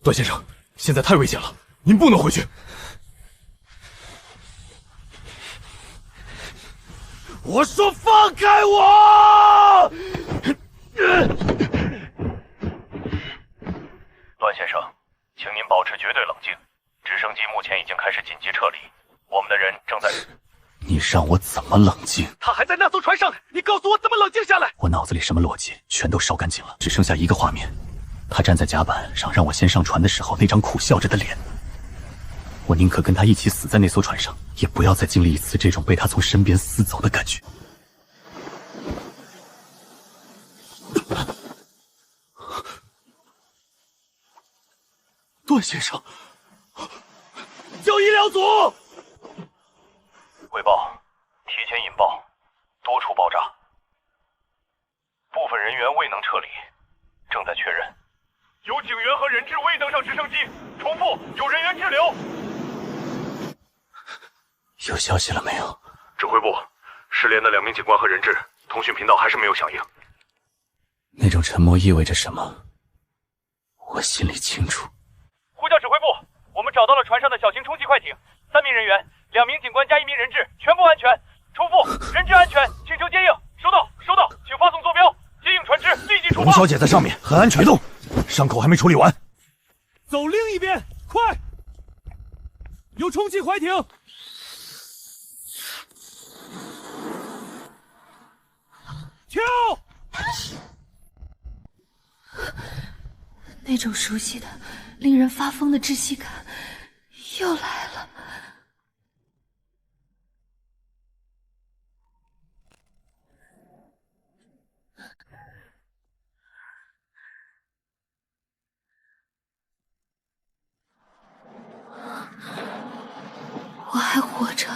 段先生，现在太危险了，您不能回去。我说放开我！段先生，请您保持绝对冷静。直升机目前已经开始紧急撤离，我们的人正在……你让我怎么冷静？他还在那艘船上，你告诉我怎么冷静下来？我脑子里什么逻辑全都烧干净了，只剩下一个画面：他站在甲板上让我先上船的时候那张苦笑着的脸。我宁可跟他一起死在那艘船上，也不要再经历一次这种被他从身边撕走的感觉。段先生，叫医疗组！汇报，提前引爆，多处爆炸，部分人员未能撤离，正在确认。有警员和人质未登上直升机，重复，有人员滞留。有消息了没有？指挥部，失联的2名警官和人质，通讯频道还是没有响应。那种沉默意味着什么？我心里清楚。呼叫指挥部，我们找到了船上的小型冲击快艇，3名人员，2名警官加1名人质，全部安全。重复，人质安全，请求接应。收到，收到，请发送坐标，接应船只立即出发。龙小姐在上面，很安全。动，伤口还没处理完。走另一边，快！有冲击快艇。跳！那种熟悉的、令人发疯的窒息感又来了。我还活着。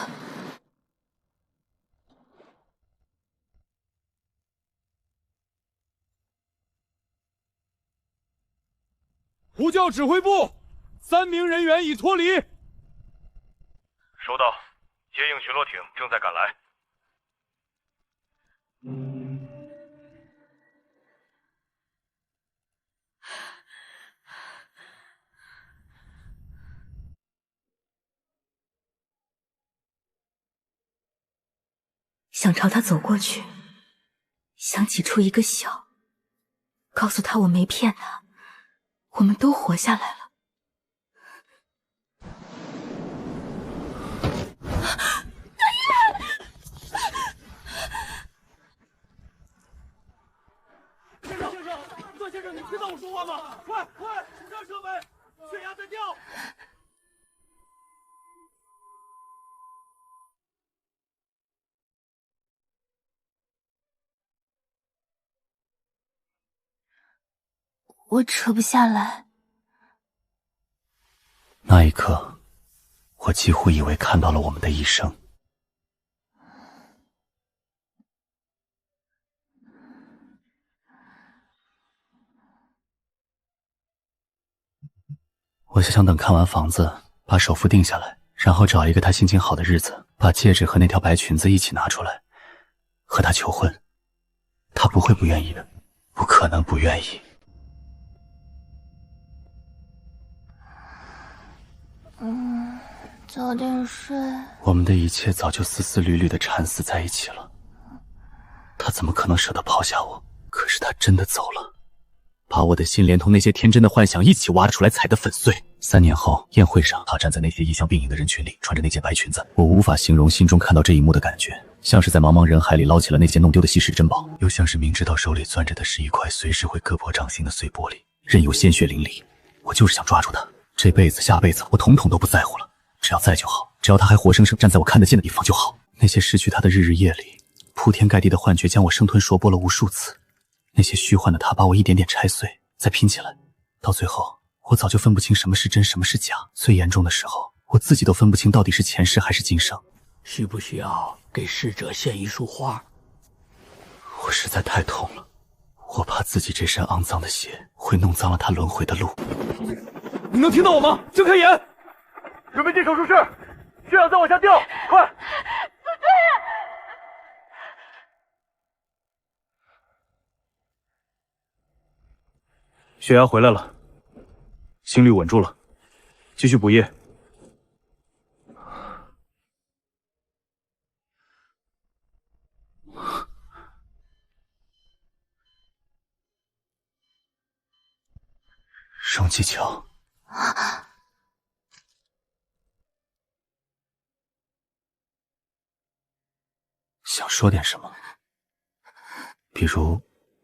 呼叫指挥部，3名人员已脱离。收到，接应巡逻艇正在赶来。想朝他走过去，想挤出一个笑，告诉他我没骗他，我们都活下来了。先生，段先生，你听到我说话吗？快，上车门，血压在掉。我扯不下来。那一刻，我几乎以为看到了我们的一生。我想等看完房子，把首付定下来，然后找一个他心情好的日子，把戒指和那条白裙子一起拿出来，和他求婚。他不会不愿意的，不可能不愿意。早点睡。我们的一切早就丝丝缕缕地缠死在一起了，他怎么可能舍得抛下我？可是他真的走了，把我的心连同那些天真的幻想一起挖出来踩得粉碎。3年后宴会上，他站在那些衣香鬓影的人群里，穿着那件白裙子，我无法形容心中看到这一幕的感觉，像是在茫茫人海里捞起了那件弄丢的稀世珍宝，又像是明知道手里攥着的是一块随时会割破掌心的碎玻璃，任由鲜血淋漓。我就是想抓住他，这辈子下辈子我统统都不在乎了，只要在就好，只要他还活生生站在我看得见的地方就好。那些失去他的日日夜里，铺天盖地的幻觉将我生吞熟剥了无数次，那些虚幻的他把我一点点拆碎，再拼起来，到最后我早就分不清什么是真什么是假，最严重的时候我自己都分不清到底是前世还是今生。需不需要给逝者献一束花？我实在太痛了，我怕自己这身肮脏的血会弄脏了他轮回的路。你能听到我吗？睁开眼，准备进手术室，血氧在往下掉，快！血压回来了，心率稳住了，继续补液。荣继桥，想说点什么？比如，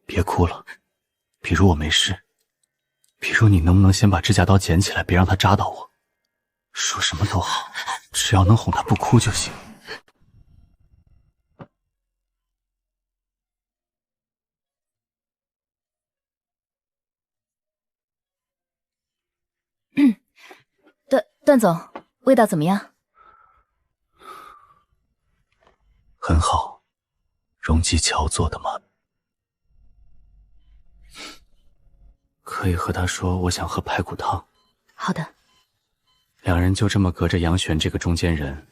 别哭了；比如我没事；比如你能不能先把指甲刀捡起来，别让它扎到我？说什么都好，只要能哄他不哭就行。段总，味道怎么样？很好，荣继桥做的吗？可以和他说我想喝排骨汤。好的。两人就这么隔着杨璇这个中间人，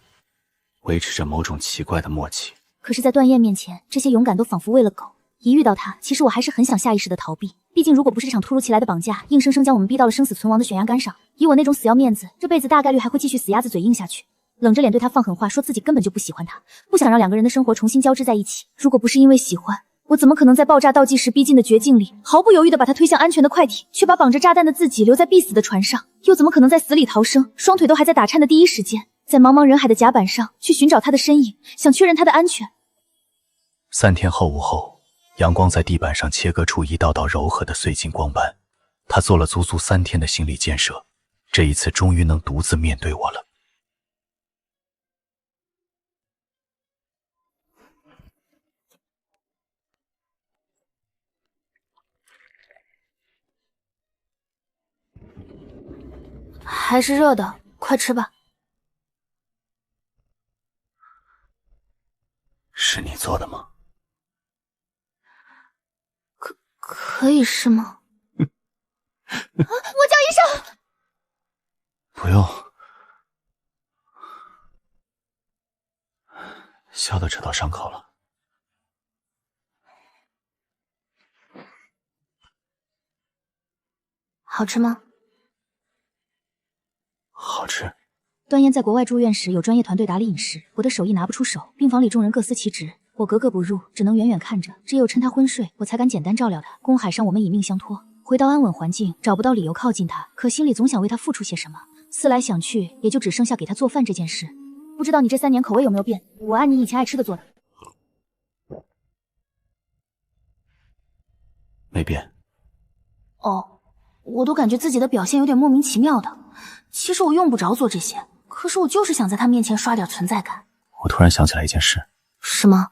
维持着某种奇怪的默契。可是，在段燕面前，这些勇敢都仿佛喂了狗。一遇到他，其实我还是很想下意识的逃避。毕竟，如果不是这场突如其来的绑架，硬生生将我们逼到了生死存亡的悬崖杆上，以我那种死要面子，这辈子大概率还会继续死鸭子嘴硬下去，冷着脸对他放狠话，说自己根本就不喜欢他，不想让两个人的生活重新交织在一起。如果不是因为喜欢，我怎么可能在爆炸倒计时逼近的绝境里，毫不犹豫地把他推向安全的快艇，却把绑着炸弹的自己留在必死的船上？又怎么可能在死里逃生，双腿都还在打颤的第一时间，在茫茫人海的甲板上去寻找他的身影，想确认他的安全？3天后午后，阳光在地板上切割出一道道柔和的绥靖光斑。他做了足足3天的心理建设，这一次终于能独自面对我了。还是热的，快吃吧。是你做的吗？可以是吗？我叫医生。不用，笑都扯到伤口了。好吃吗？好吃。段燕在国外住院时有专业团队打理饮食，我的手艺拿不出手，病房里众人各司其职，我格格不入，只能远远看着。只有趁他昏睡，我才敢简单照料他。公海上我们以命相托，回到安稳环境，找不到理由靠近他，可心里总想为他付出些什么。思来想去，也就只剩下给他做饭这件事。不知道你这3年口味有没有变？我按你以前爱吃的做的。没变。哦，我都感觉自己的表现有点莫名其妙的。其实我用不着做这些，可是我就是想在他面前刷点存在感。我突然想起来一件事。什么？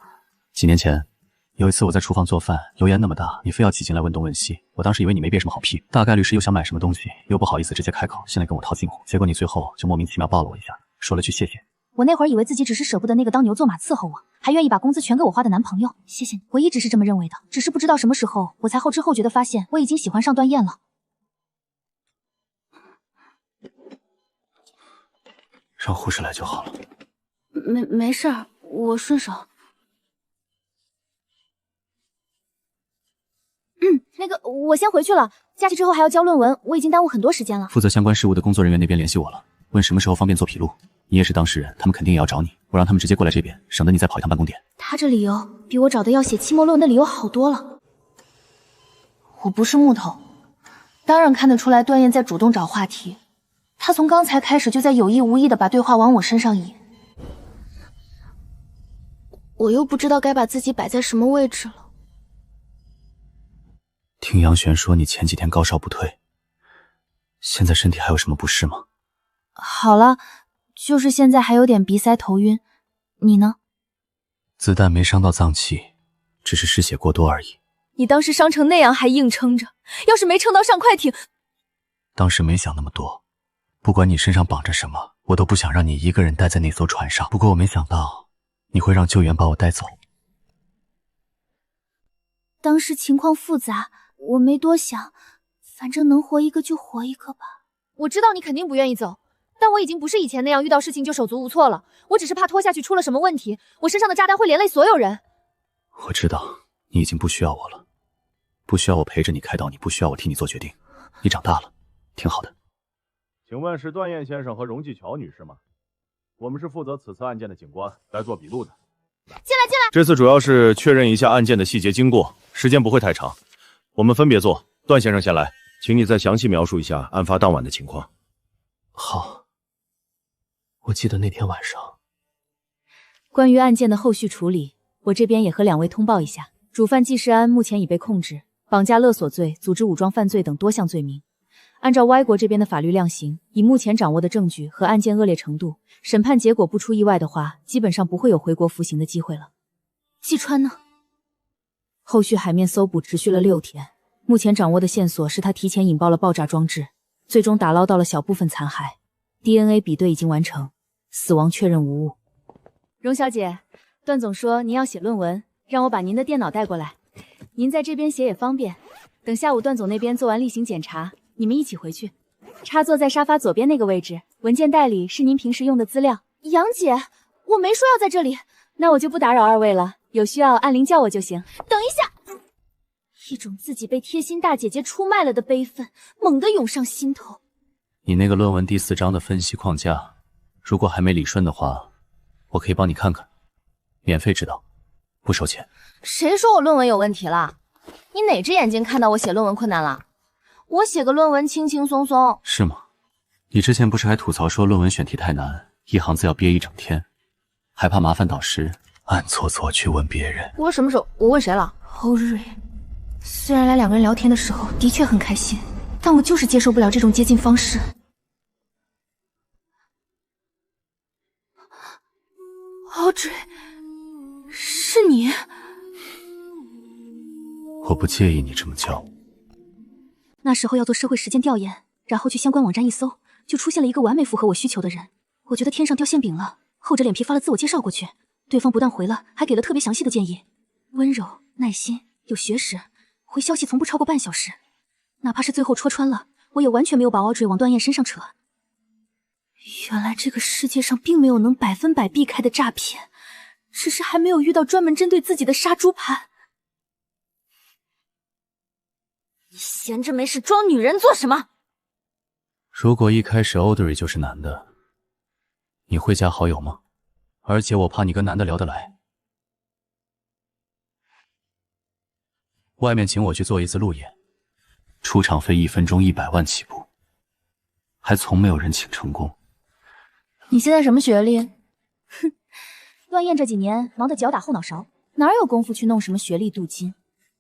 几年前，有一次我在厨房做饭，油烟那么大，你非要挤进来问东问西。我当时以为你没憋什么好屁，大概率是又想买什么东西，又不好意思直接开口，先来跟我套近乎。结果你最后就莫名其妙抱了我一下，说了句谢谢。我那会儿以为自己只是舍不得那个当牛做马伺候我，还愿意把工资全给我花的男朋友。谢谢你，我一直是这么认为的，只是不知道什么时候我才后知后觉的发现我已经喜欢上段燕了。让护士来就好了。没事儿，我顺手。那个，我先回去了。假期之后还要交论文，我已经耽误很多时间了。负责相关事务的工作人员那边联系我了，问什么时候方便做笔录。你也是当事人，他们肯定也要找你，我让他们直接过来这边，省得你再跑一趟办公点。他这理由比我找的要写期末论文的理由好多了。我不是木头，当然看得出来段燕在主动找话题。他从刚才开始就在有意无意的把对话往我身上引，我又不知道该把自己摆在什么位置了。听杨璇说你前几天高烧不退，现在身体还有什么不适吗？好了，就是现在还有点鼻塞头晕。你呢？子弹没伤到脏器，只是失血过多而已。你当时伤成那样还硬撑着，要是没撑到上快艇……当时没想那么多，不管你身上绑着什么，我都不想让你一个人待在那艘船上。不过我没想到你会让救援把我带走。当时情况复杂，我没多想，反正能活一个就活一个吧。我知道你肯定不愿意走，但我已经不是以前那样遇到事情就手足无措了。我只是怕拖下去出了什么问题，我身上的炸弹会连累所有人。我知道你已经不需要我了，不需要我陪着你开导你，不需要我替你做决定。你长大了，挺好的。请问是段燕先生和荣继桥女士吗？我们是负责此次案件的警官，来做笔录的。进来！这次主要是确认一下案件的细节经过，时间不会太长。我们分别做，段先生先来，请你再详细描述一下案发当晚的情况。好，我记得那天晚上，关于案件的后续处理，我这边也和两位通报一下。主犯季世安目前已被控制，绑架勒索罪、组织武装犯罪等多项罪名。按照歪国这边的法律量刑，以目前掌握的证据和案件恶劣程度，审判结果不出意外的话，基本上不会有回国服刑的机会了。季川呢？后续海面搜捕持续了6天，目前掌握的线索是他提前引爆了爆炸装置，最终打捞到了小部分残骸 ，DNA 比对已经完成，死亡确认无误。荣小姐，段总说您要写论文，让我把您的电脑带过来，您在这边写也方便。等下午段总那边做完例行检查，你们一起回去。插座在沙发左边那个位置，文件袋里是您平时用的资料。杨姐，我没说要在这里。那我就不打扰二位了，有需要按铃叫我就行。等一下，一种自己被贴心大姐姐出卖了的悲愤猛地涌上心头。你那个论文第4章的分析框架，如果还没理顺的话，我可以帮你看看，免费指导，不收钱。谁说我论文有问题了？你哪只眼睛看到我写论文困难了？我写个论文轻轻松松。是吗？你之前不是还吐槽说论文选题太难，一行字要憋一整天，还怕麻烦导师暗搓搓去问别人。我什么时候？我问谁了？欧瑞，虽然来2个人聊天的时候的确很开心，但我就是接受不了这种接近方式。Audrey， 是你？我不介意你这么叫我。那时候要做社会实践调研，然后去相关网站一搜，就出现了一个完美符合我需求的人。我觉得天上掉馅饼了，厚着脸皮发了自我介绍过去，对方不但回了，还给了特别详细的建议，温柔、耐心、有学识，回消息从不超过半小时。哪怕是最后戳穿了，我也完全没有把Audrey往段燕身上扯。原来这个世界上并没有能100%避开的诈骗，只是还没有遇到专门针对自己的杀猪盘。你闲着没事装女人做什么？如果一开始 Audrey 就是男的，你会加好友吗？而且我怕你跟男的聊得来。外面请我去做一次路演，出场费1分钟100万起步，还从没有人请成功。你现在什么学历？哼，段燕这几年忙得脚打后脑勺，哪有功夫去弄什么学历镀金？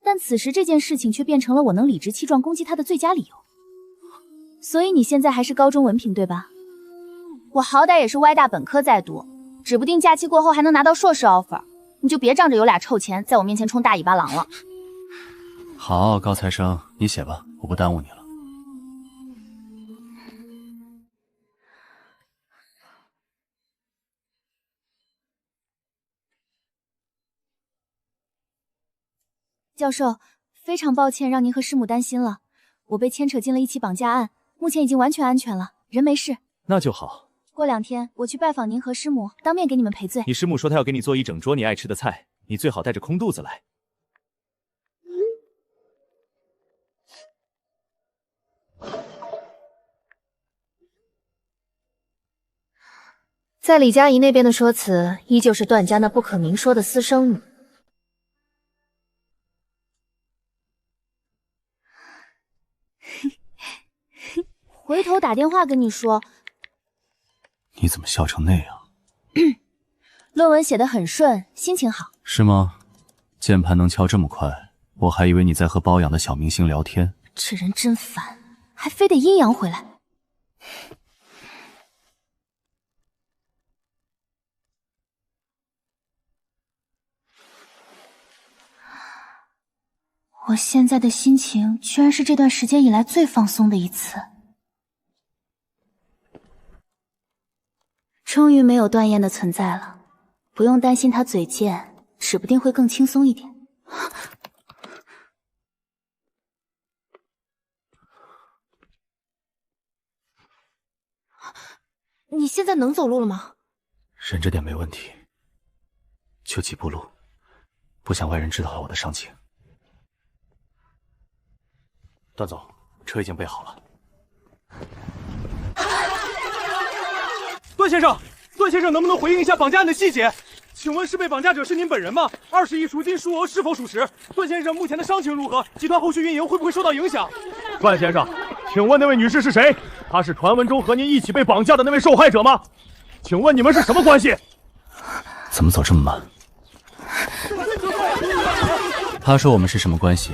但此时这件事情却变成了我能理直气壮攻击他的最佳理由。所以你现在还是高中文凭对吧？我好歹也是歪大本科在读，指不定假期过后还能拿到硕士 offer。你就别仗着有俩臭钱在我面前充大尾巴狼了。好，高材生，你写吧，我不耽误你了。教授，非常抱歉让您和师母担心了，我被牵扯进了一起绑架案，目前已经完全安全了，人没事。那就好。过2天我去拜访您和师母，当面给你们赔罪。你师母说她要给你做一整桌你爱吃的菜，你最好带着空肚子来。在李佳怡那边的说辞，依旧是段家那不可明说的私生女。回头打电话跟你说。你怎么笑成那样？论文写得很顺，心情好。是吗？键盘能敲这么快，我还以为你在和包养的小明星聊天。这人真烦，还非得阴阳回来。我现在的心情居然是这段时间以来最放松的一次。终于没有段燕的存在了，不用担心她嘴贱，指不定会更轻松一点。你现在能走路了吗？忍着点没问题，就几步路，不想外人知道了我的伤情。段总，车已经备好了。段先生，段先生能不能回应一下绑架案的细节？请问是被绑架者是您本人吗？20亿赎金数额是否属实？段先生目前的伤情如何？集团后续运营会不会受到影响？段先生，请问那位女士是谁？她是传闻中和您一起被绑架的那位受害者吗？请问你们是什么关系？怎么走这么慢？他说我们是什么关系，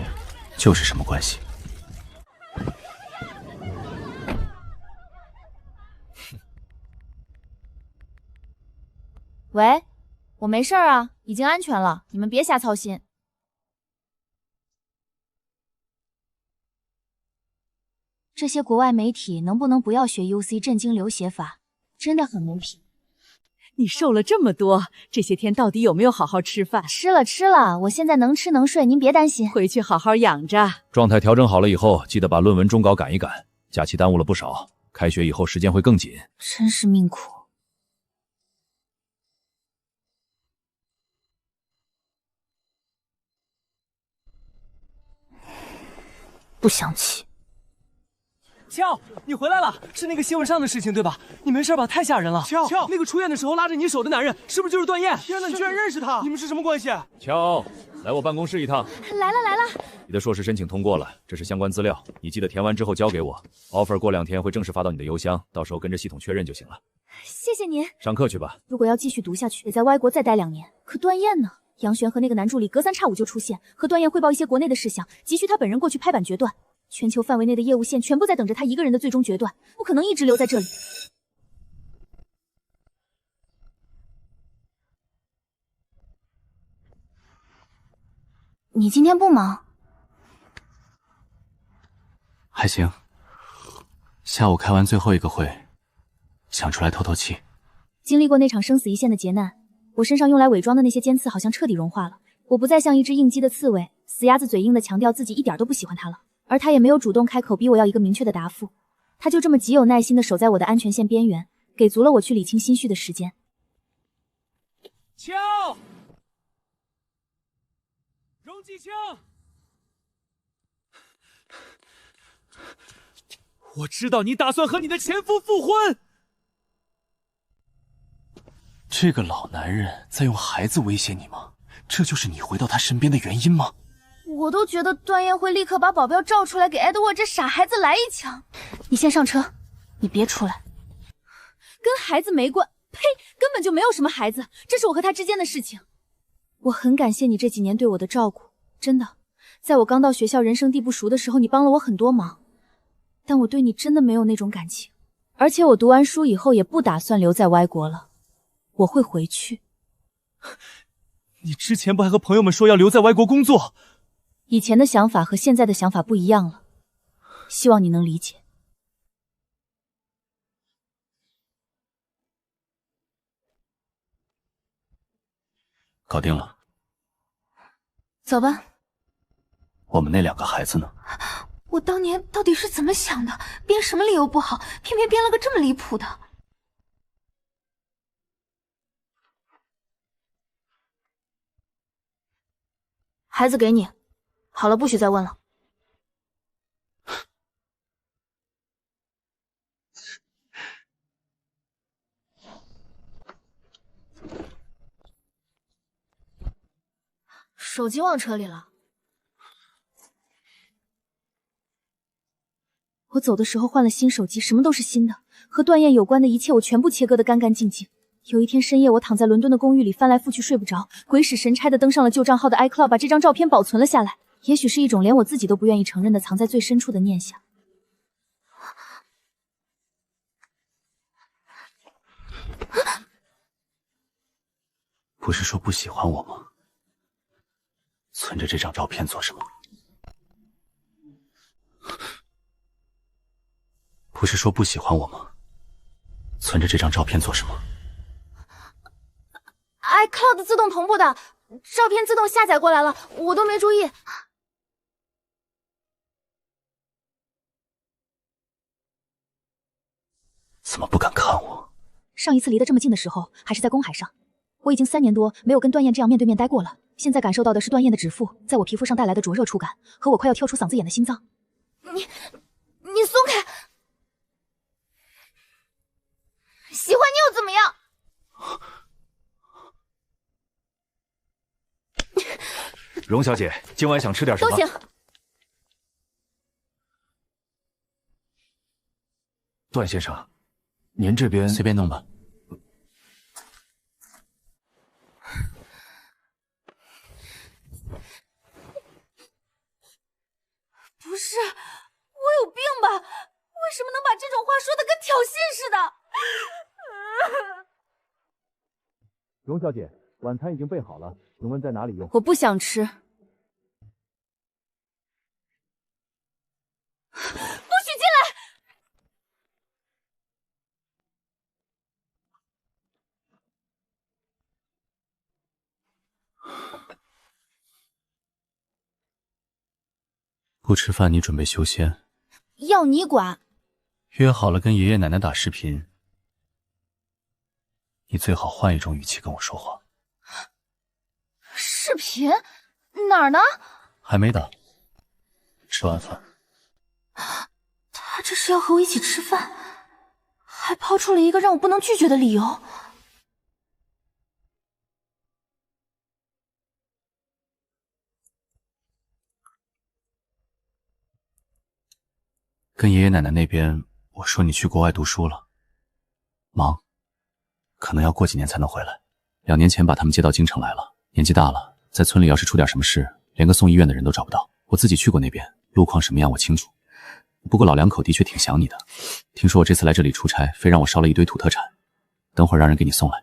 就是什么关系。喂，我没事啊，已经安全了，你们别瞎操心。这些国外媒体能不能不要学 UC 震惊流血法？真的很没品。你瘦了这么多，这些天到底有没有好好吃饭？吃了，我现在能吃能睡，您别担心。回去好好养着。状态调整好了以后，记得把论文终稿赶一赶。假期耽误了不少，开学以后时间会更紧。真是命苦。不想起。俏，你回来了，是那个新闻上的事情对吧？你没事吧？太吓人了。俏，那个出院的时候拉着你手的男人，是不是就是段燕？天哪，你居然认识他！你们是什么关系？乔，来我办公室一趟。来了。你的硕士申请通过了，这是相关资料，你记得填完之后交给我。offer 过2天会正式发到你的邮箱，到时候跟着系统确认就行了。谢谢您。上课去吧。如果要继续读下去，得在歪国再待2年。可段燕呢？杨璇和那个男助理隔3差5就出现，和段燕汇报一些国内的事项，急需他本人过去拍板决断。全球范围内的业务线全部在等着他一个人的最终决断，不可能一直留在这里。你今天不忙？还行，下午开完最后一个会，想出来透透气。经历过那场生死一线的劫难，我身上用来伪装的那些尖刺好像彻底融化了。我不再像一只应激的刺猬，死鸭子嘴硬的强调自己一点都不喜欢他了。而他也没有主动开口逼我要一个明确的答复，他就这么极有耐心地守在我的安全线边缘，给足了我去理清心绪的时间。俏，荣继清，我知道你打算和你的前夫复婚。这个老男人在用孩子威胁你吗？这就是你回到他身边的原因吗？我都觉得段燕会立刻把保镖召出来给埃德沃这傻孩子来一枪。你先上车，你别出来。跟孩子没关，呸，根本就没有什么孩子，这是我和他之间的事情。我很感谢你这几年对我的照顾，真的，在我刚到学校人生地不熟的时候，你帮了我很多忙，但我对你真的没有那种感情。而且我读完书以后也不打算留在歪国了，我会回去。你之前不还和朋友们说要留在歪国工作？以前的想法和现在的想法不一样了，希望你能理解。搞定了。走吧。我们那2个孩子呢？我当年到底是怎么想的？编什么理由不好，偏偏编了个这么离谱的。孩子给你，好了，不许再问了。手机忘车里了。我走的时候换了新手机，什么都是新的，和段燕有关的一切我全部切割得干干净净。有一天深夜，我躺在伦敦的公寓里翻来覆去睡不着，鬼使神差地登上了旧账号的 iCloud， 把这张照片保存了下来。也许是一种连我自己都不愿意承认的藏在最深处的念想。不是说不喜欢我吗？存着这张照片做什么？不是说不喜欢我吗？存着这张照片做什么？ iCloud 自动同步的，照片自动下载过来了，我都没注意。怎么不敢看我？上一次离得这么近的时候，还是在公海上。我已经3年多没有跟段燕这样面对面待过了，现在感受到的是段燕的指腹在我皮肤上带来的灼热触感，和我快要跳出嗓子眼的心脏。你松开！喜欢你有我怎么样？荣小姐，今晚想吃点什么？都行。段先生，您这边随便弄吧。不是，我有病吧？为什么能把这种话说的跟挑衅似的？荣小姐，晚餐已经备好了，请问在哪里用？我不想吃。不许进来！不吃饭，你准备修仙？要你管！约好了跟爷爷奶奶打视频，你最好换一种语气跟我说话。视频哪儿呢？还没打，吃完饭。他这是要和我一起吃饭，还抛出了一个让我不能拒绝的理由。跟爷爷奶奶那边，我说你去国外读书了，忙，可能要过几年才能回来。2年前把他们接到京城来了，年纪大了，在村里要是出点什么事，连个送医院的人都找不到。我自己去过那边，路况什么样我清楚。不过老两口的确挺想你的，听说我这次来这里出差，非让我烧了一堆土特产，等会儿让人给你送来。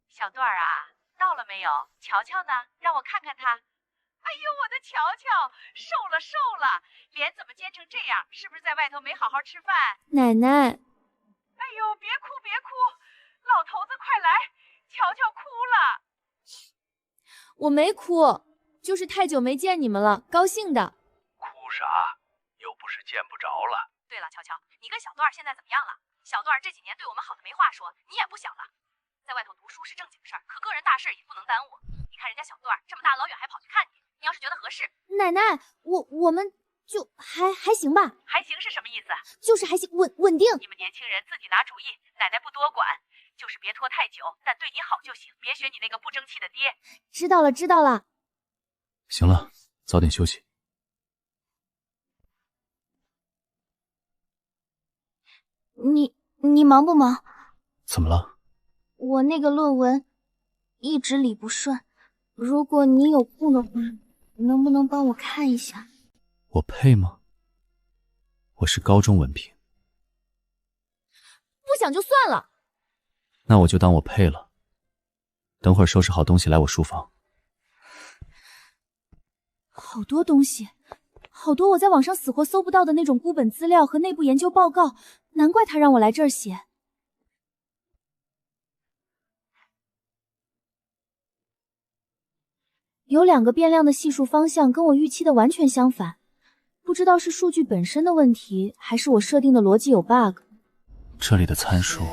小段儿啊，到了没有？乔乔呢？让我看看他。哎呦，我的乔乔，瘦了，脸怎么尖成这样？是不是在外头没好好吃饭？奶奶，哎呦，别哭，老头子快来，乔乔哭了。我没哭，就是太久没见你们了，高兴的。哭啥？又不是见不着了。对了，乔乔，你跟小段儿现在怎么样了？小段儿这几年对我们好的没话说，你也不小了，在外头读书是正经事儿，可个人大事也不能耽误。你看人家小段儿这么大老远还跑去看你，你要是觉得合适，奶奶，我们就还行吧。还行是什么意思？就是还行，稳定。你们年轻人自己拿主意，奶奶不多管，就是别拖太久，但对你好就行，别学你那个不争气的爹。知道了。行了，早点休息。你忙不忙？怎么了？我那个论文一直理不顺，如果你有空的话，能不能帮我看一下？我配吗？我是高中文凭。不想就算了。那我就当我配了。等会儿收拾好东西来我书房。好多东西，好多我在网上死活搜不到的那种孤本资料和内部研究报告，难怪他让我来这儿写。有2个变量的系数方向跟我预期的完全相反，不知道是数据本身的问题，还是我设定的逻辑有 bug。这里的参数，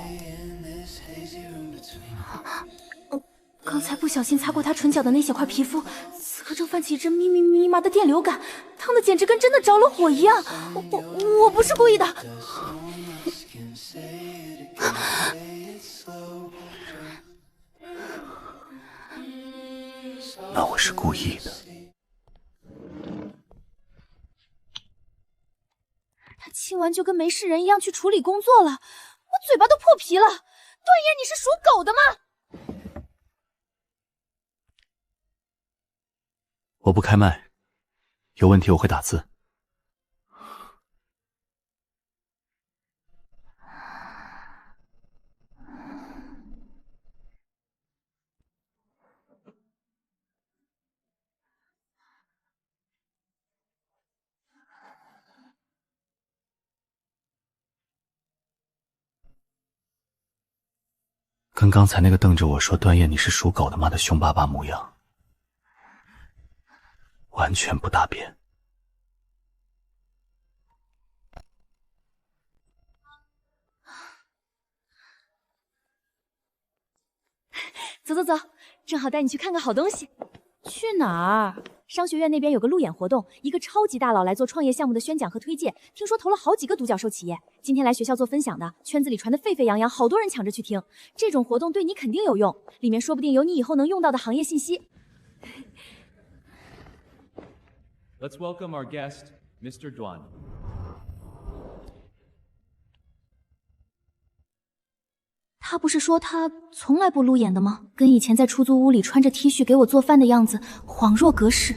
刚才不小心擦过他唇角的那小块皮肤，此刻正泛起一阵密麻的电流感，烫的简直跟真的着了火一样。我不是故意的。那我是故意的。他亲完就跟没事人一样去处理工作了，我嘴巴都破皮了。段爷，你是属狗的吗？我不开麦，有问题我会打字。跟刚才那个瞪着我说段燕你是属狗的吗的凶巴巴模样完全不搭边。走，正好带你去看个好东西。去哪儿？商学院那边有个路演活动，一个超级大佬来做创业项目的宣讲和推介，听说投了好几个独角兽企业。今天来学校做分享的，圈子里传得沸沸扬扬，好多人抢着去听。这种活动对你肯定有用，里面说不定有你以后能用到的行业信息。Let's welcome our guest, Mr. Duan. 他不是说他从来不路演的吗？跟以前在出租屋里穿着 T 恤给我做饭的样子恍若隔世。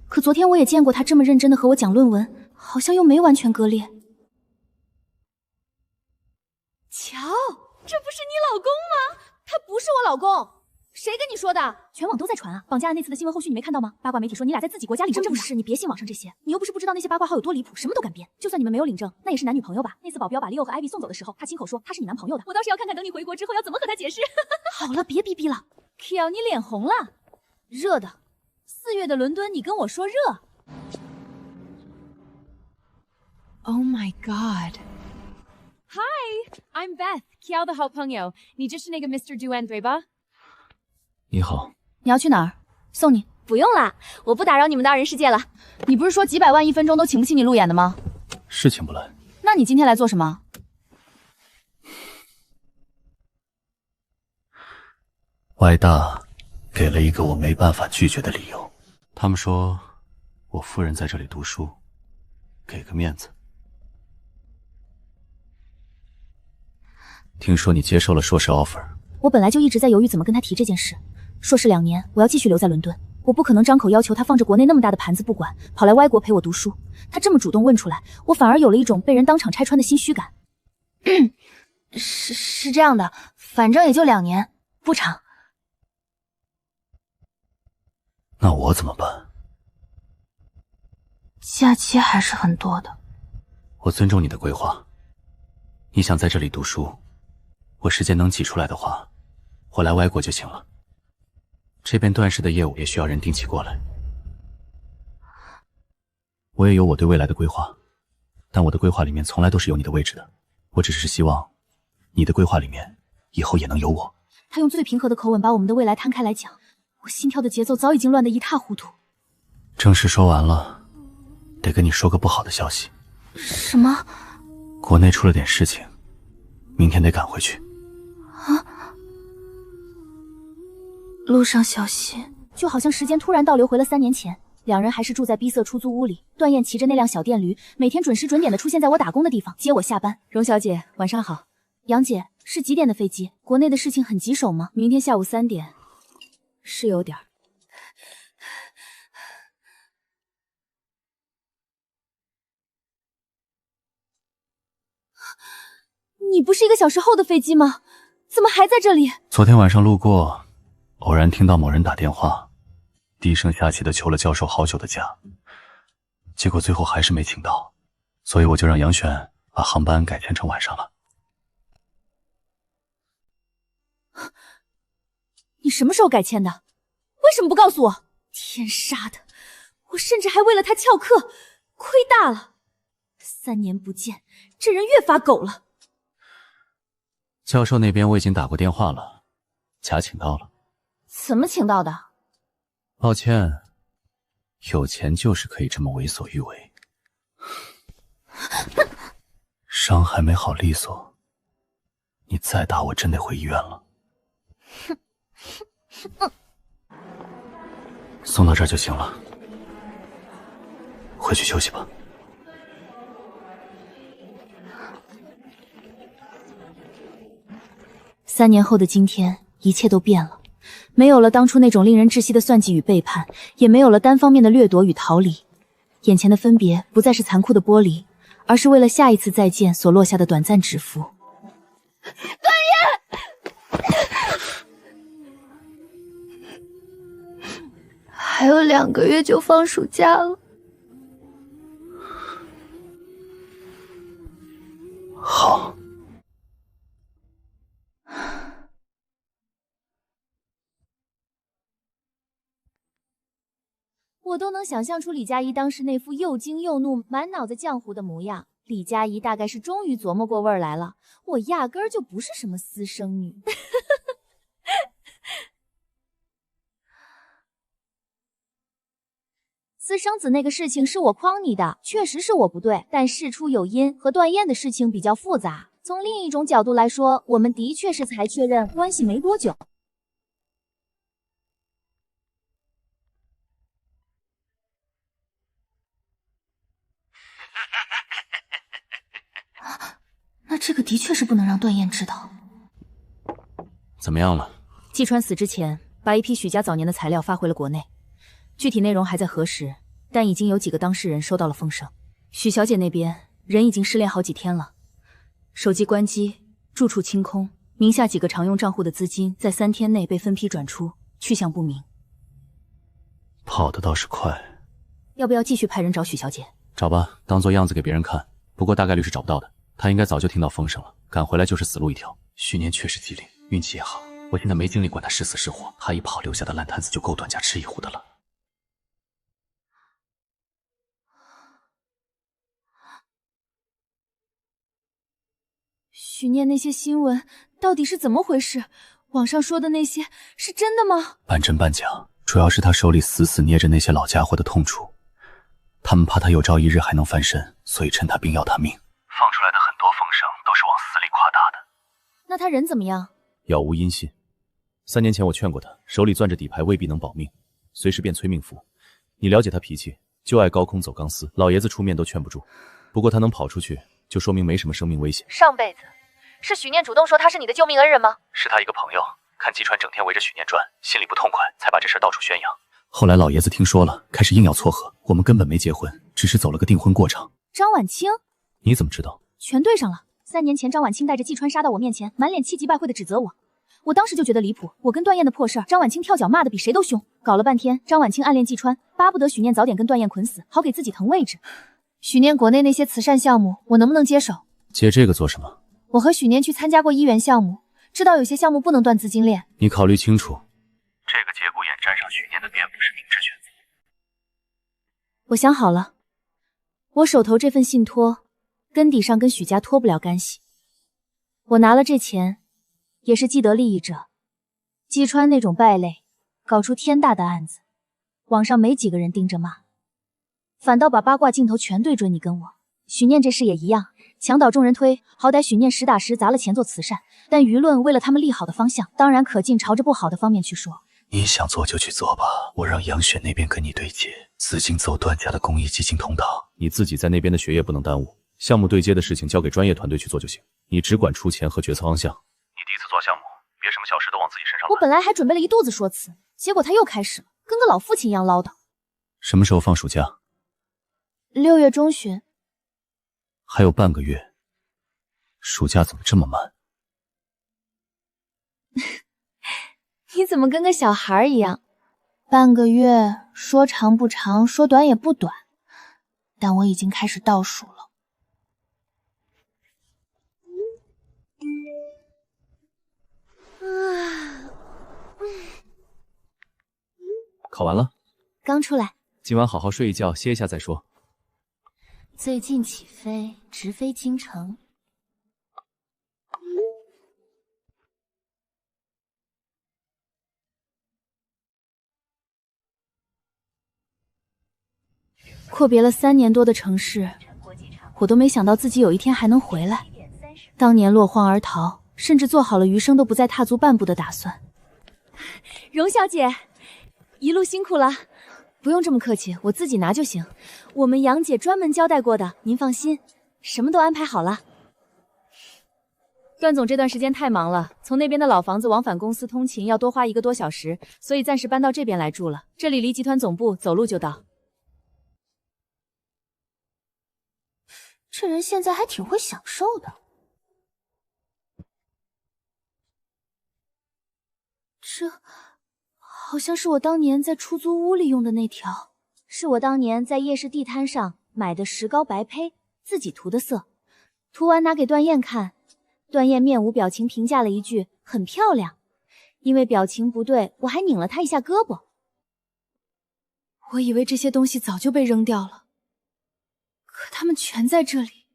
可昨天我也见过他这么认真的和我讲论文，好像又没完全割裂。乔，这不是你老公吗？他不是我老公，谁跟你说的？全网都在传啊！绑架案那次的新闻后续你没看到吗？八卦媒体说你俩在自己国家领证。不是，你别信网上这些，你又不是不知道那些八卦号有多离谱，什么都敢编。就算你们没有领证，那也是男女朋友吧？那次保镖把利欧和艾比送走的时候，他亲口说他是你男朋友的。我倒是要看看等你回国之后要怎么和他解释。好了，别逼逼了。Kill， 你脸红了，热的。4月的伦敦，你跟我说热。Oh my god. Hi, I'm Beth, Kiao 的好朋友。你就是那个 Mr. Duan 对吧？你好。你要去哪儿？送你。不用啦，我不打扰你们的二人世界了。你不是说几百万1分钟都请不起你路演的吗？是请不来。那你今天来做什么？外大给了一个我没办法拒绝的理由。他们说我夫人在这里读书，给个面子。听说你接受了硕士 offer。我本来就一直在犹豫怎么跟他提这件事。硕士2年，我要继续留在伦敦，我不可能张口要求他放着国内那么大的盘子不管，跑来歪国陪我读书。他这么主动问出来，我反而有了一种被人当场拆穿的心虚感。是这样的，反正也就2年，不长。那我怎么办？假期还是很多的。我尊重你的规划。你想在这里读书，我时间能挤出来的话，我来歪国就行了。这边段氏的业务也需要人定期过来。我也有我对未来的规划，但我的规划里面从来都是有你的位置的。我只是希望你的规划里面以后也能有我。他用最平和的口吻把我们的未来摊开来讲，我心跳的节奏早已经乱得一塌糊涂。正事说完了，得跟你说个不好的消息。什么？国内出了点事情，明天得赶回去。啊！路上小心。就好像时间突然倒流回了3年前，两人还是住在逼仄出租屋里。段燕骑着那辆小电驴，每天准时准点的出现在我打工的地方，接我下班。荣小姐，晚上好。杨姐，是几点的飞机？国内的事情很棘手吗？明天下午3点。是有点儿。你不是1个小时后的飞机吗？怎么还在这里？昨天晚上路过，偶然听到某人打电话，低声下气的求了教授好久的假，结果最后还是没请到，所以我就让杨璇把航班改签成晚上了。你什么时候改签的？为什么不告诉我？天杀的！我甚至还为了他翘课，亏大了。3年不见，这人越发狗了。教授那边我已经打过电话了，假请到了。怎么请到的？抱歉，有钱就是可以这么为所欲为。伤还没好利索，你再打我真得回医院了。送到这儿就行了，回去休息吧。3年后的今天，一切都变了，没有了当初那种令人窒息的算计与背叛，也没有了单方面的掠夺与逃离。眼前的分别不再是残酷的剥离，而是为了下一次再见所落下的短暂指符。段燕，还有2个月就放暑假了。好。我都能想象出李佳怡当时那副又惊又怒、满脑子浆糊的模样。李佳怡大概是终于琢磨过味儿来了，我压根儿就不是什么私生女。私生子那个事情是我诓你的，确实是我不对，但事出有因，和段燕的事情比较复杂。从另一种角度来说，我们的确是才确认关系没多久。那这个的确是不能让段燕知道。怎么样了？季川死之前，把一批许家早年的材料发回了国内，具体内容还在核实，但已经有几个当事人收到了风声。许小姐那边人已经失联好几天了，手机关机，住处清空，名下几个常用账户的资金在3天内被分批转出，去向不明。跑得倒是快。要不要继续派人找许小姐？找吧，当做样子给别人看。不过大概率是找不到的，她应该早就听到风声了，赶回来就是死路一条。许念确实机灵，运气也好。我现在没精力管他是死是活，他一跑留下的烂摊子就够段家吃一壶的了。许念那些新闻到底是怎么回事？网上说的那些是真的吗？半真半假，主要是他手里死死捏着那些老家伙的痛处，他们怕他有朝一日还能翻身，所以趁他病要他命。放出来的很多风声都是往死里夸大的。那他人怎么样？杳无音信。3年前我劝过他，手里攥着底牌未必能保命，随时变催命符。你了解他脾气，就爱高空走钢丝，老爷子出面都劝不住。不过他能跑出去，就说明没什么生命危险。上辈子是许念主动说他是你的救命恩人吗？是他一个朋友，看季川整天围着许念转，心里不痛快，才把这事到处宣扬。后来老爷子听说了，开始硬要撮合，我们根本没结婚，只是走了个订婚过程。张婉清，你怎么知道？全对上了。3年前，张婉清带着季川杀到我面前，满脸气急败坏的指责我。我当时就觉得离谱，我跟段燕的破事儿，张婉清跳脚骂的比谁都凶。搞了半天，张婉清暗恋季川，巴不得许念早点跟段燕捆死，好给自己腾位置。许念国内那些慈善项目，我能不能接手？接这个做什么？我和许念去参加过医援项目，知道有些项目不能断资金链。你考虑清楚。这个节骨眼沾上许念的边，不是明智选择。我想好了，我手头这份信托，根底上跟许家脱不了干系。我拿了这钱，也是既得利益者。季川那种败类，搞出天大的案子，网上没几个人盯着骂，反倒把八卦镜头全对准你跟我。许念这事也一样，墙倒众人推，好歹许念实打实砸了钱做慈善，但舆论为了他们利好的方向，当然可劲朝着不好的方面去说。你想做就去做吧，我让杨雪那边跟你对接，资金走段家的公益基金通道。你自己在那边的学业不能耽误，项目对接的事情交给专业团队去做就行，你只管出钱和决策方向。你第一次做项目，别什么小事都往自己身上揽。我本来还准备了一肚子说辞，结果他又开始了，跟个老父亲一样唠叨。什么时候放暑假？6月中旬。还有半个月，暑假怎么这么慢？你怎么跟个小孩一样？半个月说长不长，说短也不短，但我已经开始倒数了。考完了？刚出来。今晚好好睡一觉，歇一下再说。最近起飞，直飞京城。阔别了3年多的城市，我都没想到自己有一天还能回来。当年落荒而逃，甚至做好了余生都不再踏足半步的打算。荣小姐，一路辛苦了。不用这么客气，我自己拿就行。我们杨姐专门交代过的，您放心，什么都安排好了。段总这段时间太忙了，从那边的老房子往返公司通勤要多花1个多小时，所以暂时搬到这边来住了。这里离集团总部走路就到。这人现在还挺会享受的。这好像是我当年在出租屋里用的那条，是我当年在夜市地摊上买的石膏白胚，自己涂的色。涂完拿给段燕看，段燕面无表情评价了一句很漂亮。因为表情不对，我还拧了她一下胳膊。我以为这些东西早就被扔掉了，可它们全在这里，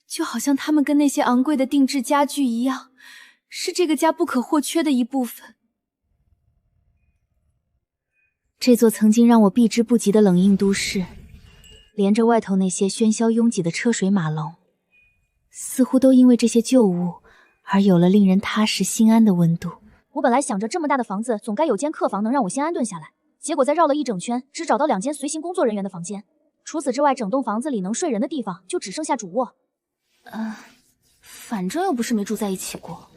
就好像它们跟那些昂贵的定制家具一样，是这个家不可或缺的一部分。这座曾经让我避之不及的冷硬都市，连着外头那些喧嚣拥挤的车水马龙，似乎都因为这些旧物而有了令人踏实心安的温度。我本来想着这么大的房子总该有间客房能让我先安顿下来，结果在绕了一整圈，只找到2间随行工作人员的房间。除此之外，整栋房子里能睡人的地方就只剩下主卧。反正又不是没住在一起过。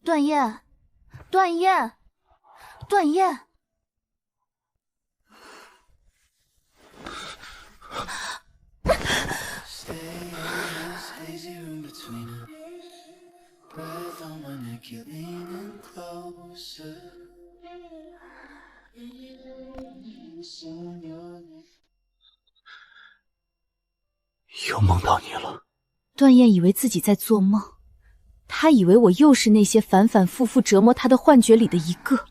段燕，段燕，段燕。又梦到你了。段燕以为自己在做梦，她以为我又是那些反反复复折磨她的幻觉里的一个。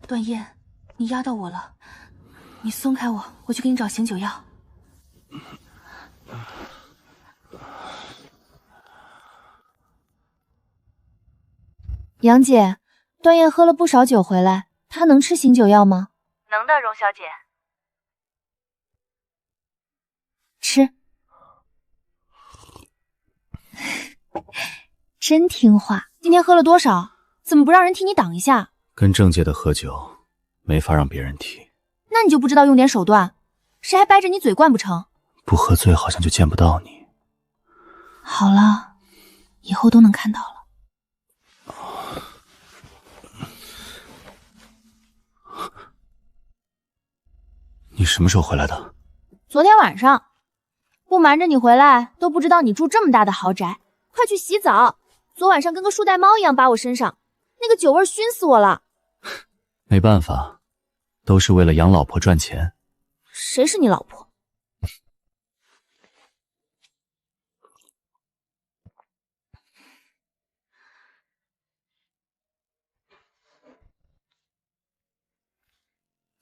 段燕，你压到我了，你松开我，我去给你找醒酒药。杨姐，段燕喝了不少酒回来，她能吃醒酒药吗？能的，荣小姐。吃。真听话。今天喝了多少？怎么不让人替你挡一下？跟郑姐的喝酒，没法让别人替。那你就不知道用点手段？谁还掰着你嘴灌不成？不喝醉好像就见不到你。好了，以后都能看到了。你什么时候回来的？昨天晚上。不瞒着你回来，都不知道你住这么大的豪宅。快去洗澡，昨晚上跟个树袋猫一样扒我身上，那个酒味熏死我了。没办法，都是为了养老婆赚钱。谁是你老婆？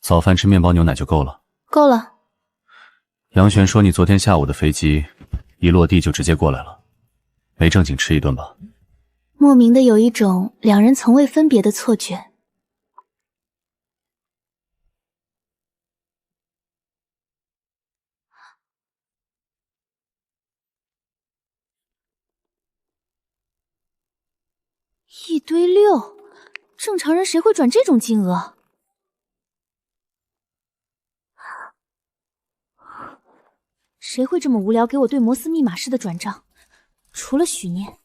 早饭吃面包牛奶就够了。够了。杨璇说你昨天下午的飞机一落地就直接过来了，没正经吃一顿吧？莫名的有一种两人从未分别的错觉。1堆6，正常人谁会转这种金额？谁会这么无聊给我对摩斯密码式的转账？除了许念，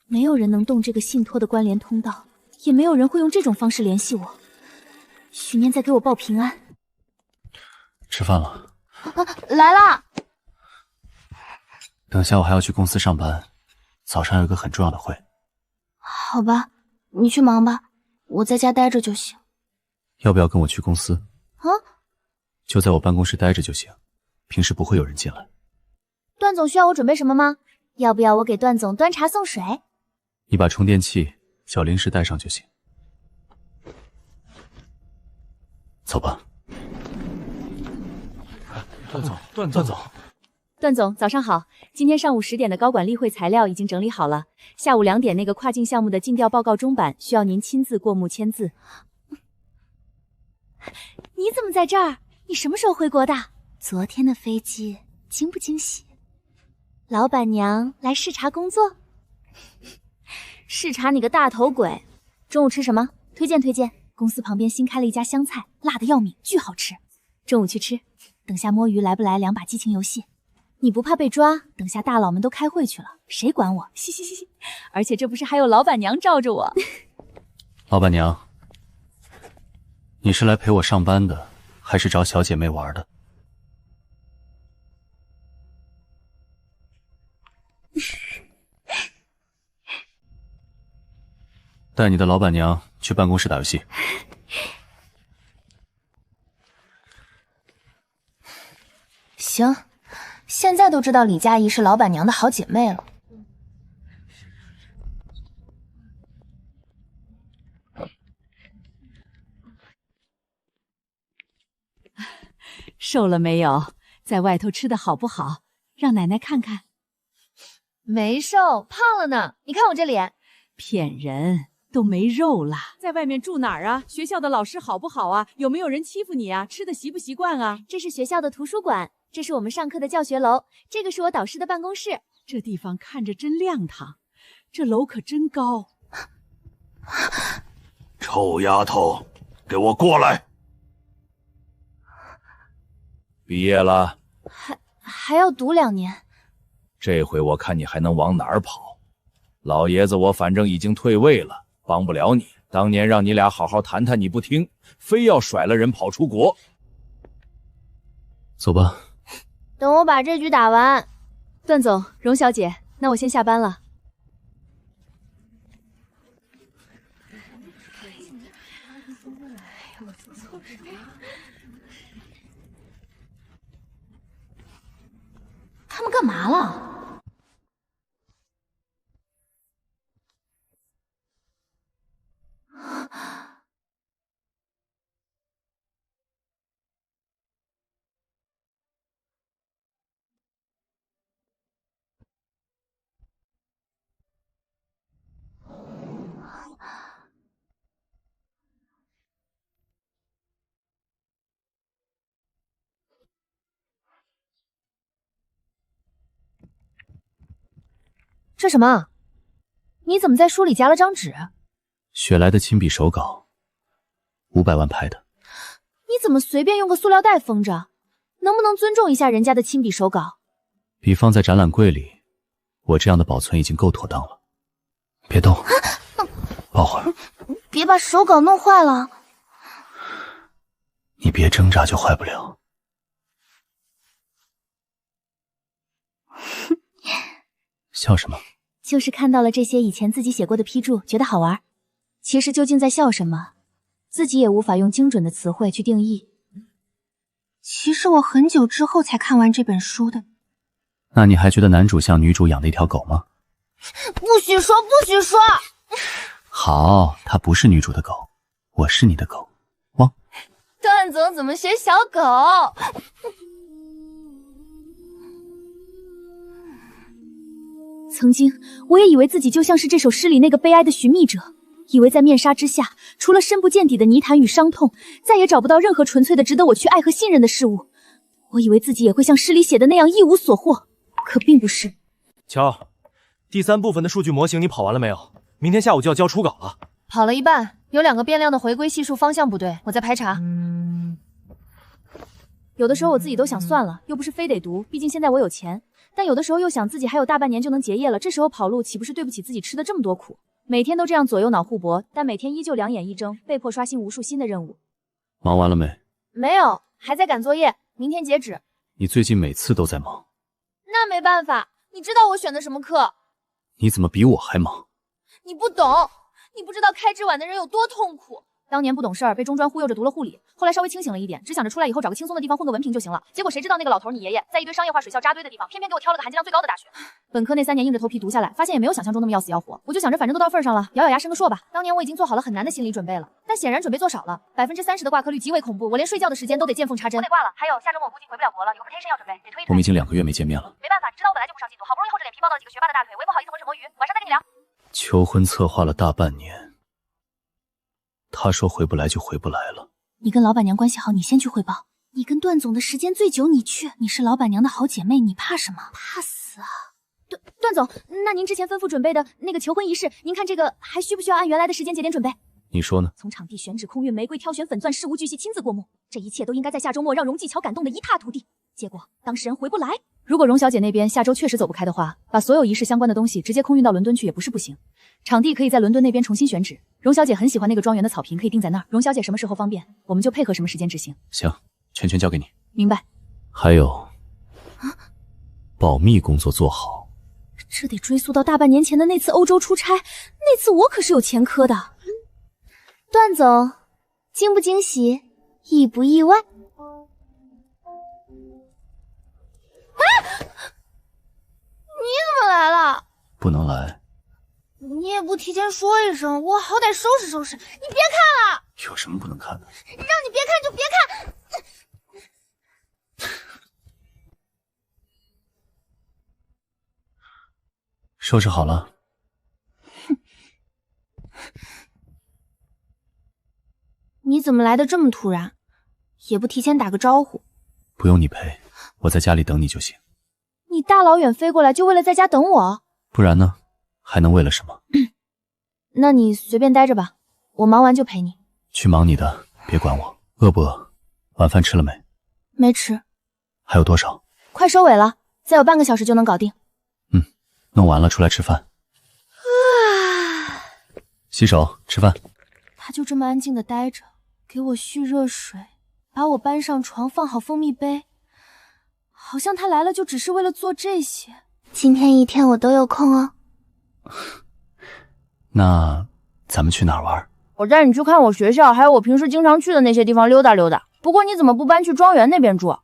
没有人能动这个信托的关联通道，也没有人会用这种方式联系我。许念在给我报平安。吃饭了。来啦！等下我还要去公司上班，早上有一个很重要的会。好吧，你去忙吧，我在家待着就行。要不要跟我去公司？啊？就在我办公室待着就行，平时不会有人进来。段总需要我准备什么吗？要不要我给段总端茶送水？你把充电器、小零食带上就行。走吧。段总。段总，早上好。今天上午10点的高管例会材料已经整理好了，下午2点那个跨境项目的尽调报告中版需要您亲自过目签字。你怎么在这儿？你什么时候回国的？昨天的飞机惊不惊喜？老板娘来视察工作？视察你个大头鬼！中午吃什么？推荐推荐。公司旁边新开了一家湘菜，辣得要命，巨好吃。中午去吃。等下摸鱼来不来2把激情游戏？你不怕被抓？等下大佬们都开会去了，谁管我？嘻嘻嘻嘻！而且这不是还有老板娘罩着我？老板娘，你是来陪我上班的，还是找小姐妹玩的？带你的老板娘去办公室打游戏。行，现在都知道李佳怡是老板娘的好姐妹了。瘦了没有？在外头吃的好不好？让奶奶看看。没瘦，胖了呢。你看我这脸，骗人，都没肉了。在外面住哪儿啊？学校的老师好不好啊？有没有人欺负你啊？吃的习不习惯啊？这是学校的图书馆，这是我们上课的教学楼，这个是我导师的办公室。这地方看着真亮堂，这楼可真高。臭丫头，给我过来！毕业了，还要读2年。这回我看你还能往哪儿跑？老爷子我反正已经退位了，帮不了你。当年让你俩好好谈谈，你不听，非要甩了人跑出国。走吧。等我把这局打完。段总，荣小姐，那我先下班了。他们干嘛了？这什么？你怎么在书里夹了张纸？雪莱的亲笔手稿，500万拍的。你怎么随便用个塑料袋封着？能不能尊重一下人家的亲笔手稿？笔放在展览柜里，我这样的保存已经够妥当了。别动，抱会儿。别把手稿弄坏了。你别挣扎就坏不了。笑什么？就是看到了这些以前自己写过的批注，觉得好玩。其实究竟在笑什么，自己也无法用精准的词汇去定义。其实我很久之后才看完这本书的。那你还觉得男主像女主养的一条狗吗？不许说，不许说！好，它不是女主的狗，我是你的狗。汪。段总怎么学小狗？曾经，我也以为自己就像是这首诗里那个悲哀的寻觅者，以为在面纱之下，除了深不见底的泥潭与伤痛，再也找不到任何纯粹的值得我去爱和信任的事物。我以为自己也会像诗里写的那样一无所获，可并不是。乔，第3部分的数据模型你跑完了没有？明天下午就要交初稿了。跑了一半，有2个变量的回归系数方向不对，我在排查。有的时候我自己都想算了，又不是非得读，毕竟现在我有钱。但有的时候又想自己还有大半年就能结业了，这时候跑路岂不是对不起自己吃的这么多苦？每天都这样左右脑互搏，但每天依旧两眼一睁，被迫刷新无数新的任务。忙完了没？没有，还在赶作业，明天截止。你最近每次都在忙。那没办法，你知道我选的什么课？你怎么比我还忙？你不懂，你不知道开支晚的人有多痛苦。当年不懂事儿，被中专忽悠着读了护理，后来稍微清醒了一点，只想着出来以后找个轻松的地方混个文凭就行了。结果谁知道那个老头你爷爷在一堆商业化水校扎堆的地方，偏偏给我挑了个含金量最高的大学。本科那3年硬着头皮读下来，发现也没有想象中那么要死要活。我就想着反正都到份上了，咬咬牙升个硕吧。当年我已经做好了很难的心理准备了，但显然准备做少了，30%的挂科率极为恐怖，我连睡觉的时间都得见缝插针。我得挂了，还有下周末我估计回不了国了，有个 presentation 要准备，得推一推。我们已经2个月没见面了。没办法，你知道我本来就不上进度，好不容易厚着脸皮抱到了几个学霸的大腿，我也不好意思浑水摸鱼，晚上再跟你聊。求婚策划了大半年，他说回不来就回不来了。你跟老板娘关系好，你先去汇报。你跟段总的时间最久，你去。你是老板娘的好姐妹，你怕什么？怕死啊！段总，那您之前吩咐准备的那个求婚仪式，您看这个还需不需要按原来的时间节点准备？你说呢？从场地选址、空运玫瑰、挑选粉钻，事无巨细亲自过目，这一切都应该在下周末让荣继乔感动的一塌涂地。结果当事人回不来。如果荣小姐那边下周确实走不开的话，把所有仪式相关的东西直接空运到伦敦去也不是不行。场地可以在伦敦那边重新选址。荣小姐很喜欢那个庄园的草坪，可以定在那儿。荣小姐什么时候方便，我们就配合什么时间执行。行，全权交给你。明白。还有，保密工作做好。这得追溯到大半年前的那次欧洲出差，那次我可是有前科的。段总，惊不惊喜，意不意外？你怎么来了？不能来。你也不提前说一声，我好歹收拾收拾。你别看了。有什么不能看的？让你别看就别看。收拾好了。你怎么来的这么突然？也不提前打个招呼。不用你陪，我在家里等你就行。你大老远飞过来就为了在家等我？不然呢？还能为了什么？那你随便待着吧，我忙完就陪你。去忙你的，别管我。饿不饿？晚饭吃了没？没吃。还有多少？快收尾了，再有半个小时就能搞定。弄完了出来吃饭。洗手，吃饭。他就这么安静的待着，给我续热水，把我搬上床，放好蜂蜜杯，好像他来了就只是为了做这些。今天一天我都有空哦。那咱们去哪儿玩？我带你去看我学校，还有我平时经常去的那些地方溜达溜达。不过你怎么不搬去庄园那边住？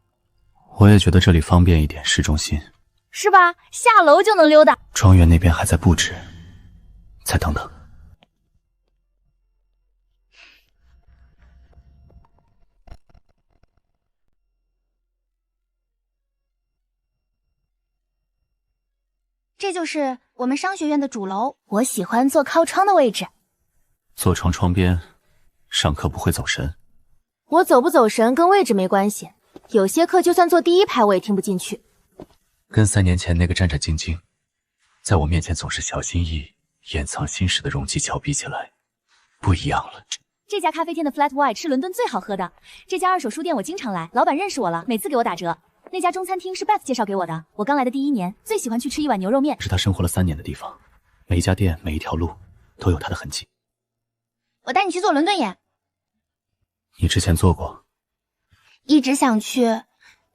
我也觉得这里方便一点，市中心。是吧？下楼就能溜达。庄园那边还在布置，再等等。这就是我们商学院的主楼，我喜欢坐靠窗的位置。坐窗边，上课不会走神。我走不走神跟位置没关系，有些课就算坐第一排我也听不进去。跟3年前那个战战兢兢，在我面前总是小心翼翼、掩藏心事的容继乔比起来，不一样了。这家咖啡店的 Flat White 是伦敦最好喝的，这家二手书店我经常来，老板认识我了，每次给我打折。那家中餐厅是 Beth 介绍给我的，我刚来的第1年，最喜欢去吃一碗牛肉面。是他生活了3年的地方，每一家店、每一条路都有他的痕迹。我带你去做伦敦眼。你之前做过？一直想去，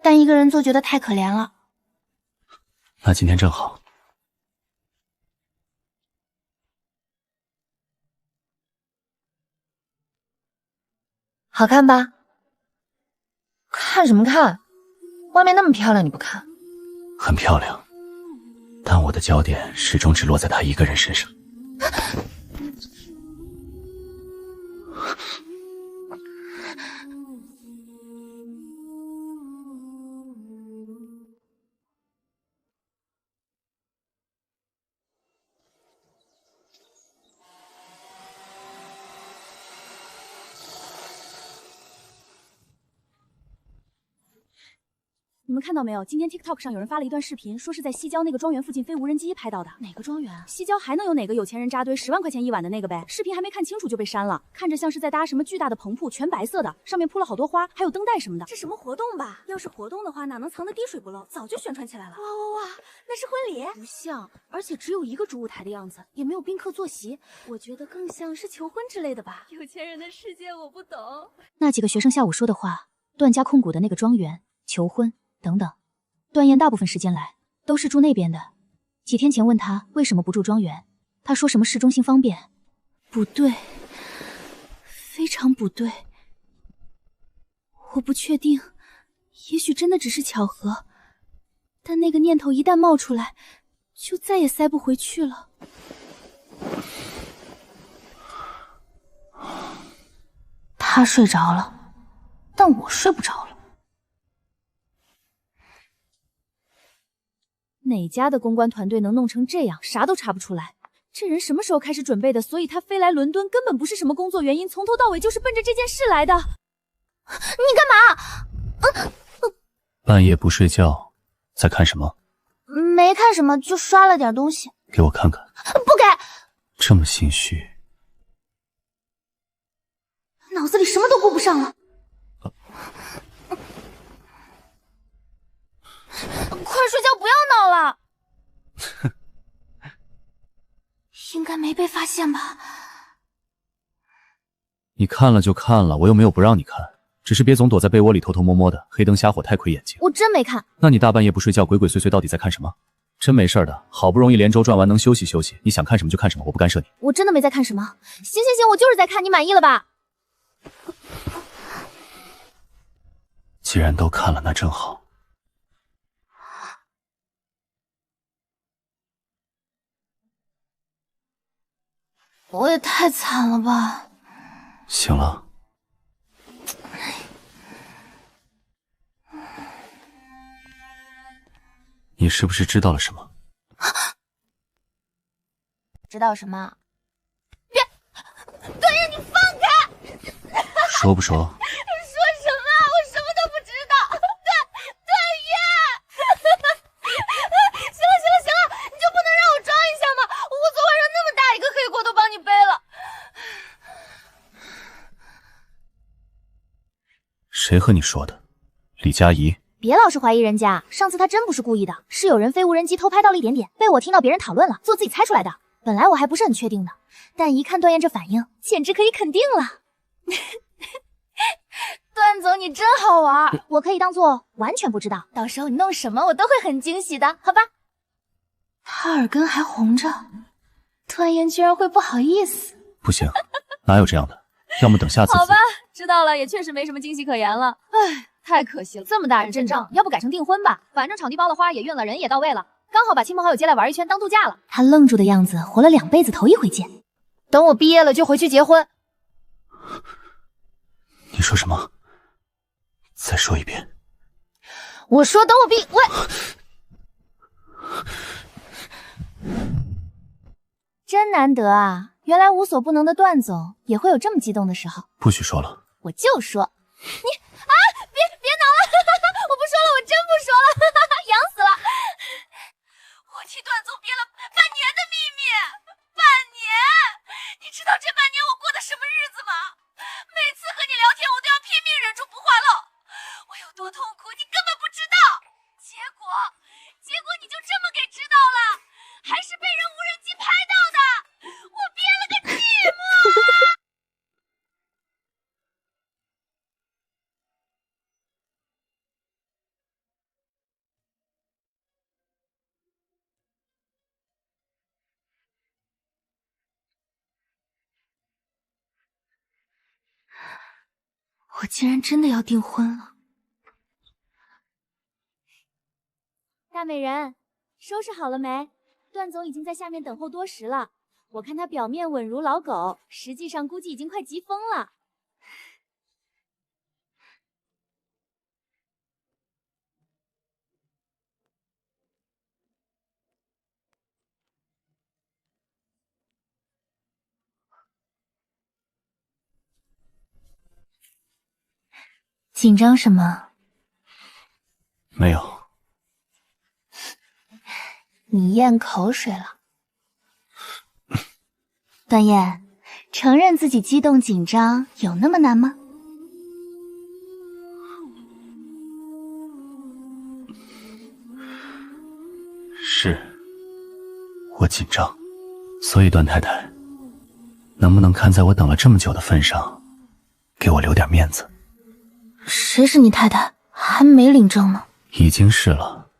但一个人做觉得太可怜了。那今天正好。好看吧？看什么看？外面那么漂亮，你不看？很漂亮，但我的焦点始终只落在他一个人身上。你们看到没有？今天 TikTok 上有人发了一段视频，说是在西郊那个庄园附近飞无人机拍到的。哪个庄园啊？西郊还能有哪个有钱人扎堆10万块钱一晚的那个呗？视频还没看清楚就被删了，看着像是在搭什么巨大的棚铺，全白色的，上面铺了好多花，还有灯带什么的。这什么活动吧？要是活动的话，哪能藏得滴水不漏？早就宣传起来了。哇哇哇，那是婚礼？不像，而且只有一个主舞台的样子，也没有宾客坐席，我觉得更像是求婚之类的吧。有钱人的世界我不懂。那几个学生下午说的话，段家控股的那个庄园、求婚等等。段燕大部分时间来都是住那边的。几天前问他为什么不住庄园，他说什么市中心方便。不对，非常不对。我不确定，也许真的只是巧合，但那个念头一旦冒出来，就再也塞不回去了。他睡着了，但我睡不着了。哪家的公关团队能弄成这样，啥都查不出来？这人什么时候开始准备的？所以他飞来伦敦根本不是什么工作原因，从头到尾就是奔着这件事来的。你干嘛？半夜不睡觉，在看什么？没看什么，就刷了点东西。给我看看。不给。这么心虚，脑子里什么都顾不上了。快睡觉，不要闹了。应该没被发现吧？你看了就看了，我又没有不让你看，只是别总躲在被窝里偷偷摸摸的，黑灯瞎火太亏眼睛。我真没看。那你大半夜不睡觉，鬼鬼祟祟到底在看什么？真没事的，好不容易连轴转完，能休息休息，你想看什么就看什么，我不干涉你。我真的没在看什么。行，我就是在看，你满意了吧？既然都看了，那正好。我也太惨了吧！醒了。你是不是知道了什么？道什么？别，段爷，你放开！说不说？说什么？我什么都不知道。段爷，行了，你就不能让我装一下吗？我昨晚上那么大一个黑锅都帮你背了。谁和你说的？李佳怡。别老是怀疑人家，上次他真不是故意的，是有人飞无人机偷拍到了一点点，被我听到别人讨论了，做自己猜出来的。本来我还不是很确定的，但一看段燕这反应，简直可以肯定了。段总，你真好玩，我可以当做完全不知道，到时候你弄什么我都会很惊喜的，好吧？他耳根还红着，段燕居然会不好意思。不行，哪有这样的？要么等下次。好吧，知道了，也确实没什么惊喜可言了。唉。太可惜了，这么大人阵仗，要不改成订婚吧？反正场地包了，花也运了，人也到位了，刚好把亲朋好友接来玩一圈，当度假了。他愣住的样子，活了2辈子头一回见。等我毕业了就回去结婚。你说什么？再说一遍。我说等我毕，真难得啊！原来无所不能的段总也会有这么激动的时候。不许说了。我就说你。别恼了，我不说了，我真不说了，痒死了。我替段总憋了半年的秘密，半年，你知道这半年我过的什么日子吗？每次和你聊天，我都要拼命忍住不话漏，我有多痛苦，你根本不知道。结果你就这么给知道了，还是被人无人机拍到的，我憋了个寂寞。我竟然真的要订婚了！大美人，收拾好了没？段总已经在下面等候多时了。我看他表面稳如老狗，实际上估计已经快急疯了。紧张什么？没有。你咽口水了。段燕，承认自己激动紧张有那么难吗？是，我紧张，所以段太太，能不能看在我等了这么久的份上，给我留点面子？谁是你太太？还没领证呢。已经是了，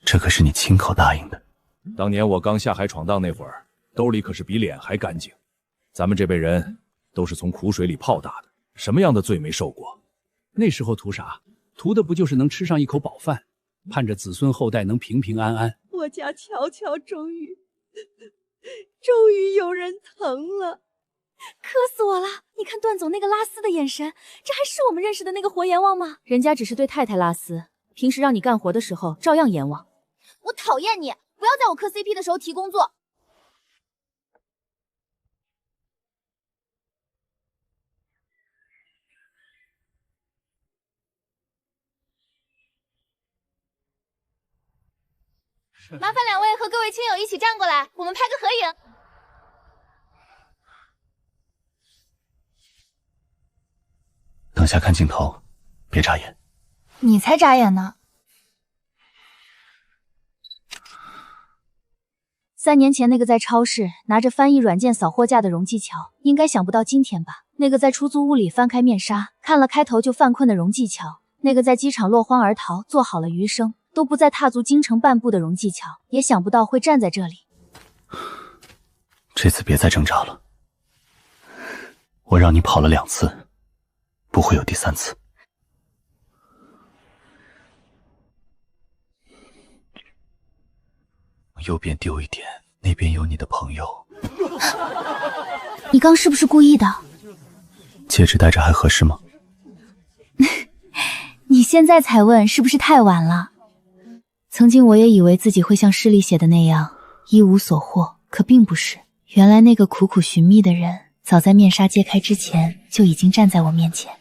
这可是你亲口答应的。当年我刚下海闯荡那会儿，兜里可是比脸还干净。咱们这辈人都是从苦水里泡大的，什么样的罪没受过？那时候图啥？图的不就是能吃上一口饱饭，盼着子孙后代能平平安安。我家乔乔终于有人疼了。磕死我了！你看段总那个拉丝的眼神，这还是我们认识的那个活阎王吗？人家只是对太太拉丝，平时让你干活的时候照样阎王。我讨厌你！不要在我磕 CP 的时候提工作。麻烦两位和各位亲友一起站过来，我们拍个合影。等下看镜头，别眨眼。你才眨眼呢。 3年前那个在超市拿着翻译软件扫货架的荣继乔，应该想不到今天吧？那个在出租屋里翻开面纱，看了开头就犯困的荣继乔，那个在机场落荒而逃，做好了余生都不再踏足京城半步的荣继乔，也想不到会站在这里。这次别再挣扎了，我让你跑了2次，不会有第3次。 右边丢一点，那边有你的朋友。你刚是不是故意的？戒指戴着还合适吗？你现在才问，是不是太晚了？曾经我也以为自己会像诗里写的那样一无所获，可并不是。原来那个苦苦寻觅的人，早在面纱揭开之前就已经站在我面前。